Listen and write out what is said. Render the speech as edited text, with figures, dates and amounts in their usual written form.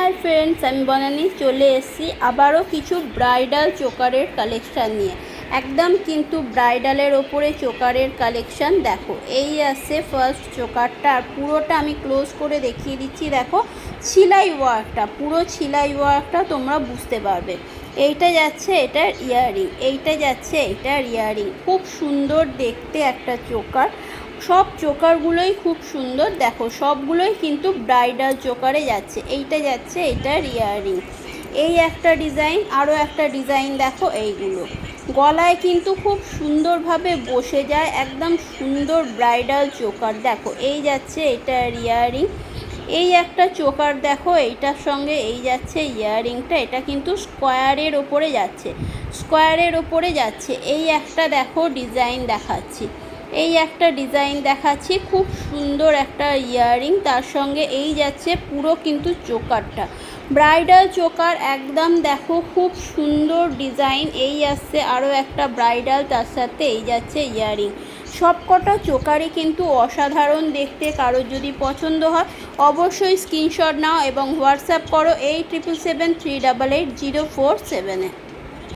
Hi friends, আমি বনানী চলে এসেছি আবারও কিছু ব্রাইডাল চোকারের কালেকশান নিয়ে। একদম কিন্তু ব্রাইডালের ওপরে চোকারের কালেকশান। দেখো, এই আসছে ফার্স্ট চোকারটা, আর পুরোটা আমি ক্লোজ করে দেখিয়ে দিচ্ছি। দেখো ছিলাই ওয়ার্কটা, পুরো ছিলাই ওয়ার্কটা তোমরা বুঝতে পারবে। এইটা যাচ্ছে এটার ইয়াররিং, এইটা যাচ্ছে এটার ইয়াররিং। খুব সুন্দর দেখতে একটা চোকার। সব চোকারগুলোই খুব সুন্দর। দেখো সবগুলোই কিন্তু ব্রাইডাল চোকারে যাচ্ছে। এইটা যাচ্ছে এটার ইয়াররিং। এই একটা ডিজাইন, আরও একটা ডিজাইন দেখো। এইগুলো গলায় কিন্তু খুব সুন্দরভাবে বসে যায়, একদম সুন্দর ব্রাইডাল চোকার। দেখো এই যাচ্ছে এটার ইয়াররিং। এই একটা চোকার দেখো, এইটার সঙ্গে এই যাচ্ছে ইয়াররিংটা। এটা কিন্তু স্কোয়ারের ওপরে যাচ্ছে, স্কোয়ারের ওপরে যাচ্ছে। এই একটা দেখো ডিজাইন দেখাচ্ছি, এই একটা ডিজাইন দেখাচ্ছি। খুব সুন্দর একটা ইয়াররিং, তার সঙ্গে এই যাচ্ছে পুরো কিন্তু চোকারটা ব্রাইডাল চোকার একদম। দেখো খুব সুন্দর ডিজাইন। এই আসছে আরও একটা ব্রাইডাল, তার সাথে এই যাচ্ছে ইয়াররিং। সব কটা চোকারই কিন্তু অসাধারণ দেখতে। কারোর যদি পছন্দ হয় অবশ্যই স্ক্রিনশট নাও এবং হোয়াটসঅ্যাপ করো 8777388047-এ।